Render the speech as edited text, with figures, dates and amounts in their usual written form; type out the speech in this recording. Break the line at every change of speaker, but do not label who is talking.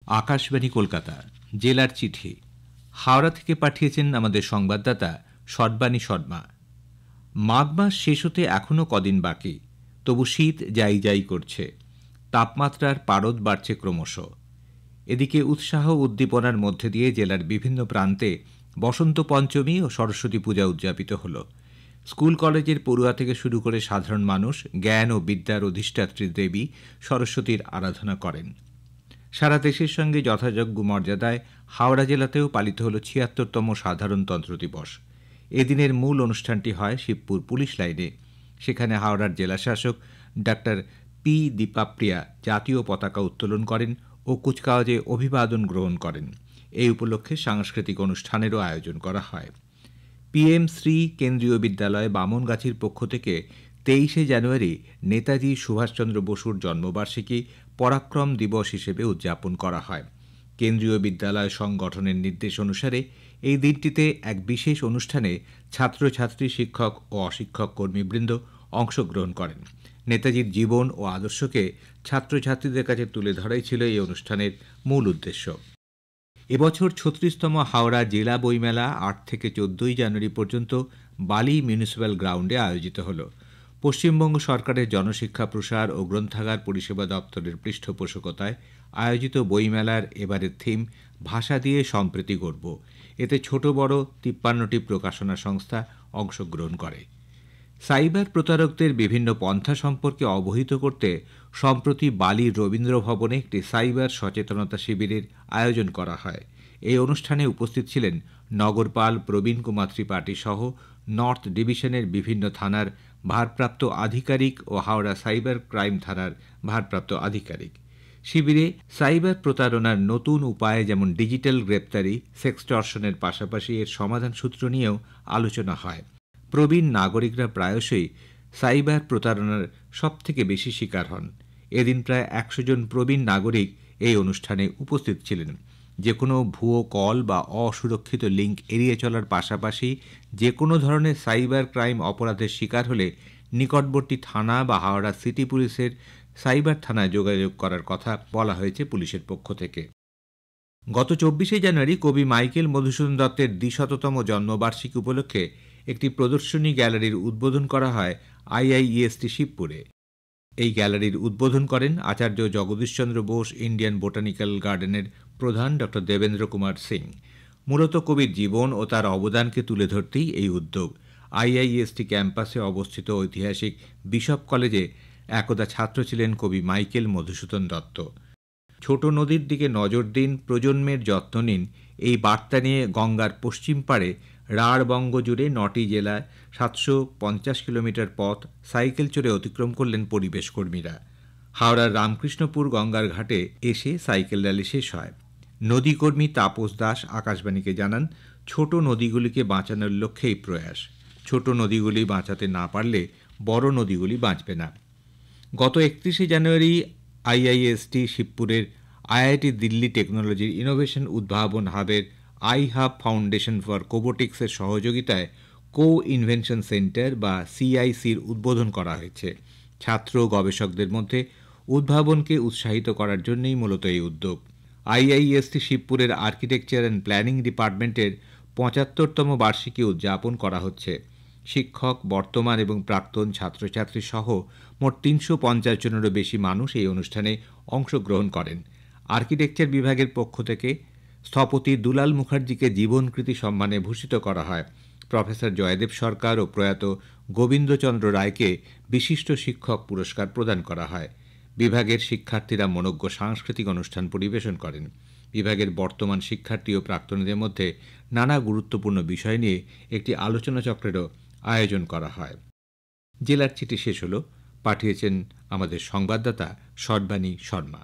আকাশবাণী কলকাতা জেলার চিঠি হাওড়া থেকে পাঠিয়েছেন আমাদের সংবাদদাতা সর্বাণী শর্মা। মাঘ মাস শেষ হতে এখনও কদিন বাকি, তবু শীত যাই যাই করছে। তাপমাত্রার পারদ বাড়ছে ক্রমশ। এদিকে উৎসাহ উদ্দীপনার মধ্যে দিয়ে জেলার বিভিন্ন প্রান্তে বসন্ত পঞ্চমী ও সরস্বতী পূজা উদযাপিত হল। স্কুল কলেজের পড়ুয়া থেকে শুরু করে সাধারণ মানুষ জ্ঞান ও বিদ্যার অধিষ্ঠাত্রী দেবী সরস্বতীর আরাধনা করেন। সারা দেশের সঙ্গে যথাযোগ্য মর্যাদায় হাওড়া জেলাতেও পালিত হল ৭৬তম সাধারণতন্ত্র দিবস। এদিনের মূল অনুষ্ঠানটি হয় শিবপুর পুলিশ লাইনে। সেখানে হাওড়ার জেলাশাসক ডাক্তার পি দীপাপ্রিয়া জাতীয় পতাকা উত্তোলন করেন ও কুচকাওয়াজে অভিবাদন গ্রহণ করেন। এই উপলক্ষে সাংস্কৃতিক অনুষ্ঠানেরও আয়োজন করা হয়। পিএম শ্রী কেন্দ্রীয় বিদ্যালয় বামনগাছির পক্ষ থেকে ২৩শে জানুয়ারি নেতাজি সুভাষচন্দ্র বসুর জন্মবার্ষিকী পরাক্রম দিবস হিসেবে উদযাপন করা হয়। কেন্দ্রীয় বিদ্যালয় সংগঠনের নির্দেশ অনুসারে এই দিনটিতে এক বিশেষ অনুষ্ঠানে ছাত্রছাত্রী, শিক্ষক ও অশিক্ষক কর্মীবৃন্দ অংশগ্রহণ করেন। নেতাজির জীবন ও আদর্শকে ছাত্রছাত্রীদের কাছে তুলে ধরাই ছিল এই অনুষ্ঠানের মূল উদ্দেশ্য। এবছর ৩৬তম হাওড়া জেলা বইমেলা ৮ থেকে ১৪ই জানুয়ারি পর্যন্ত বালি মিউনিসিপ্যাল গ্রাউন্ডে আয়োজিত হল। পশ্চিমবঙ্গ সরকারের জনশিক্ষা প্রসার ও গ্রন্থাগার পরিষেবা দপ্তরের পৃষ্ঠপোষকতায় আয়োজিত বইমেলার এবারের থিম ভাষা দিয়ে সম্প্রীতি গড়ব। এতে ছোট বড় ৫৩টি প্রকাশনা সংস্থা অংশগ্রহণ করে। সাইবার প্রতারকদের বিভিন্ন পন্থা সম্পর্কে অবহিত করতে সম্প্রতি বালির রবীন্দ্র ভবনে একটি সাইবার সচেতনতা শিবিরের আয়োজন করা হয়। এই অনুষ্ঠানে উপস্থিত ছিলেন নগরপাল প্রবীণ কুমার ত্রিপাঠী সহ নর্থ ডিভিশনের বিভিন্ন থানার ভারপ্রাপ্ত আধিকারিক ও হাওড়া সাইবার ক্রাইম থানার ভারপ্রাপ্ত আধিকারিক। শিবিরে সাইবার প্রতারণার নতুন উপায় যেমন ডিজিটাল গ্রেপ্তারি, সেক্সটর্শনের পাশাপাশি এর সমাধান সূত্র নিয়েও আলোচনা হয়। প্রবীণ নাগরিকরা প্রায়শই সাইবার প্রতারণার সবথেকে বেশি শিকার হন। এদিন প্রায় ১০০ জন প্রবীণ নাগরিক এই অনুষ্ঠানে উপস্থিত ছিলেন। যে কোনো ভুয়ো কল বা অসুরক্ষিত লিঙ্ক এড়িয়ে চলার পাশাপাশি যে কোনো ধরনের সাইবার ক্রাইম অপরাধের শিকার হলে নিকটবর্তী থানা বা হাওড়া সিটি পুলিশের সাইবার থানায় যোগাযোগ করার কথা বলা হয়েছে পুলিশের পক্ষ থেকে। গত ২৪শে জানুয়ারি কবি মাইকেল মধুসূদন দত্তের ২০০তম জন্মবার্ষিকী উপলক্ষে একটি প্রদর্শনী গ্যালারির উদ্বোধন করা হয় আইআইইএসটি শিবপুরে। এই গ্যালারির উদ্বোধন করেন আচার্য জগদীশচন্দ্র বোস ইন্ডিয়ান বোটানিক্যাল গার্ডেনের প্রধান ড দেবেন্দ্র কুমার সিং। মূলত কবির জীবন ও তার অবদানকে তুলে ধরতেই এই উদ্যোগ। আইআইইএসটি ক্যাম্পাসে অবস্থিত ঐতিহাসিক বিশপ কলেজে একদা ছাত্র ছিলেন কবি মাইকেল মধুসূদন দত্ত। ছোট নদীর দিকে নজর দিন, প্রজন্মের যত্ন নিন, এই বার্তা নিয়ে গঙ্গার পশ্চিম পাড়ে রাঢ়বঙ্গ জুড়ে ৯টি জেলায় ৭৫০ কিলোমিটার পথ সাইকেল চড়ে অতিক্রম করলেন পরিবেশ কর্মীরা। হাওড়ার রামকৃষ্ণপুর গঙ্গার ঘাটে এসে সাইকেল র্যালি শেষ হয়। নদীকর্মী তাপস দাস আকাশবাণীকে জানান, ছোট নদীগুলিকে বাঁচানোর লক্ষ্যেই প্রয়াস। ছোট নদীগুলি বাঁচাতে না পারলে বড় নদীগুলি বাঁচবে না। গত ৩১শে জানুয়ারি আইআইএসটি শিবপুরের আইআইটি দিল্লি টেকনোলজির ইনোভেশন উদ্ভাবন হাবের আই হাব ফাউন্ডেশন ফর কোবোটিক্সের সহযোগিতায় কো ইনভেনশন সেন্টার বা সিআইসির উদ্বোধন করা হয়েছে। ছাত্র গবেষকদের মধ্যে উদ্ভাবনকে উৎসাহিত করার জন্যই মূলত এই উদ্যোগ। আইআইএসটি শিবপুরের আর্কিটেকচার অ্যান্ড প্ল্যানিং ডিপার্টমেন্টের ৭৫তম বার্ষিকী উদযাপন করা হচ্ছে। শিক্ষক, বর্তমান এবং প্রাক্তন ছাত্রছাত্রী সহ মোট ৩৫০ জনেরও বেশি মানুষ এই অনুষ্ঠানে অংশগ্রহণ করেন। আর্কিটেকচার বিভাগের পক্ষ থেকে স্থপতি দুলাল মুখার্জিকে জীবনকৃতি সম্মানে ভূষিত করা হয়। প্রফেসর জয়দেব সরকার ও প্রয়াত গোবিন্দচন্দ্র রায়কে বিশিষ্ট শিক্ষক পুরস্কার প্রদান করা হয়। বিভাগের শিক্ষার্থীরা মনোজ্ঞ সাংস্কৃতিক অনুষ্ঠান পরিবেশন করেন। বিভাগের বর্তমান শিক্ষার্থী ও প্রাক্তনীদের মধ্যে নানা গুরুত্বপূর্ণ বিষয় নিয়ে একটি আলোচনা চক্রেরও আয়োজন করা হয়। জেলার চিঠি শেষ হল। পাঠিয়েছেন আমাদের সংবাদদাতা সর্বাণী শর্মা।